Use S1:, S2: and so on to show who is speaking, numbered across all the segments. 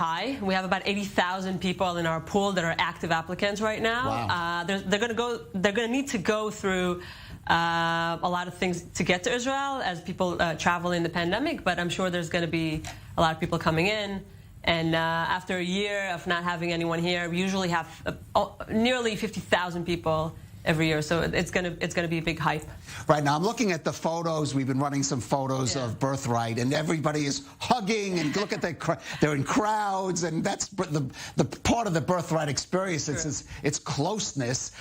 S1: high. We have about 80,000 people in our pool that are active applicants right now.
S2: Wow.
S1: They're going to need to go through a lot of things to get to Israel as people travel in the pandemic, but I'm sure there's going to be a lot of people coming in. And after a year of not having anyone here, we usually have nearly 50,000 people every year, so it's gonna be a big hype.
S2: Right now, I'm looking at the photos. We've been running some photos of Birthright, and everybody is hugging. And look at they're in crowds, and that's the part of the Birthright experience. It's closeness,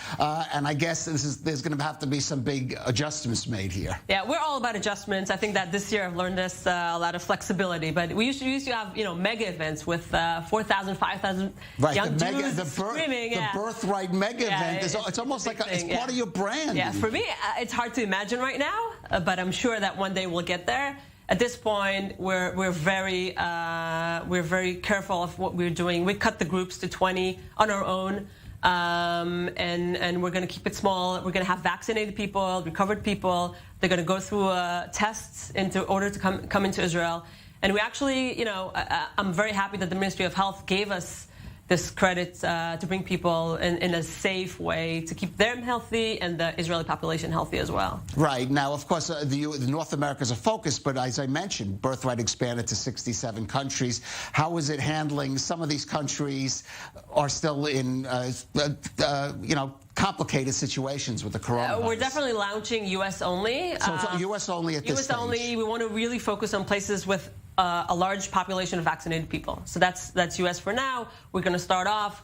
S2: and I guess there's going to have to be some big adjustments made here.
S1: Yeah, we're all about adjustments. I think that this year I've learned this a lot of flexibility. But we used to have mega events with 4,000, 5,000 young Jews screaming.
S2: The Birthright mega event it's almost like it's part of your brand.
S1: Yeah, for me, it's hard to imagine right now, but I'm sure that one day we'll get there. At this point, we're very careful of what we're doing. We cut the groups to 20 on our own, and we're going to keep it small. We're going to have vaccinated people, recovered people. They're going to go through tests in order to come into Israel. And we actually, I'm very happy that the Ministry of Health gave us this credit to bring people in a safe way to keep them healthy and the Israeli population healthy as well.
S2: Right. Now, of course, the North America is a focus, but as I mentioned, Birthright expanded to 67 countries. How is it handling? Some of these countries are still in, complicated situations with the coronavirus.
S1: We're definitely launching U.S. only.
S2: So it's U.S. only at this stage.
S1: U.S. only. We want to really focus on places with a large population of vaccinated people. So that's U.S. for now. We're going to start off.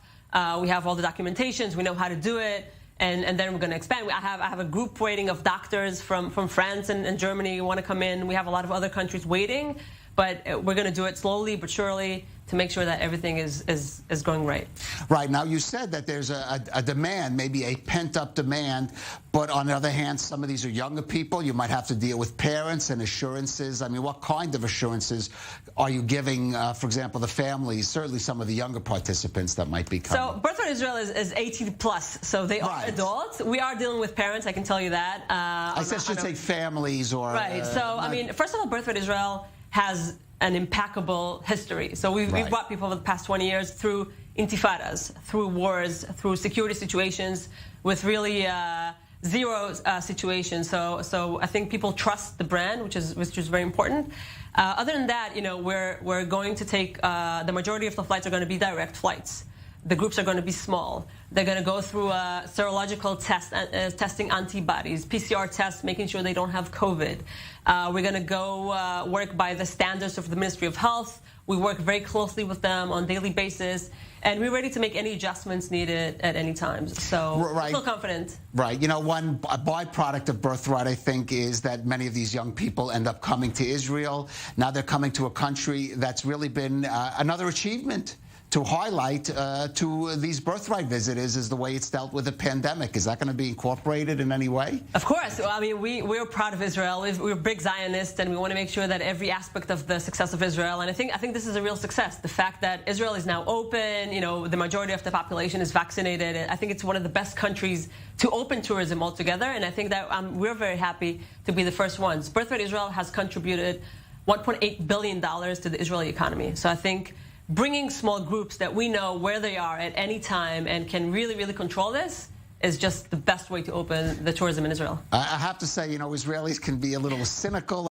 S1: We have all the documentations. We know how to do it. And then we're going to expand. I have a group waiting of doctors from France and Germany who want to come in. We have a lot of other countries waiting. But we're going to do it slowly but surely to make sure that everything is going right.
S2: Right. Now, you said that there's a demand, maybe a pent-up demand, but on the other hand, some of these are younger people. You might have to deal with parents and assurances. I mean, what kind of assurances are you giving, for example, the families, certainly some of the younger participants that might be coming?
S1: So Birthright Israel is 18 plus, so they are adults. We are dealing with parents, I can tell you that.
S2: I should say families or...
S1: Right. So, I mean, first of all, Birthright Israel has an impeccable history. So we've brought people over the past 20 years through intifadas, through wars, through security situations with really zero situations. So I think people trust the brand, which is very important. Other than that, we're going to take the majority of the flights are going to be direct flights. The groups are going to be small. They're going to go through a serological test, testing antibodies, PCR tests, making sure they don't have COVID. We're going to go work by the standards of the Ministry of Health. We work very closely with them on a daily basis, and we're ready to make any adjustments needed at any time. So I feel confident.
S2: Right. One byproduct of Birthright, I think, is that many of these young people end up coming to Israel. Now they're coming to a country that's really been another achievement to highlight to these Birthright visitors is the way it's dealt with the pandemic. Is that going to be incorporated in any way?
S1: Of course. Well, I mean, we're proud of Israel. We're big Zionists, and we want to make sure that every aspect of the success of Israel, and I think this is a real success. The fact that Israel is now open, the majority of the population is vaccinated. I think it's one of the best countries to open tourism altogether, and I think that we're very happy to be the first ones. Birthright Israel has contributed $1.8 billion to the Israeli economy. So I think bringing small groups that we know where they are at any time and can really, really control this is just the best way to open the tourism in Israel.
S2: I have to say, Israelis can be a little cynical.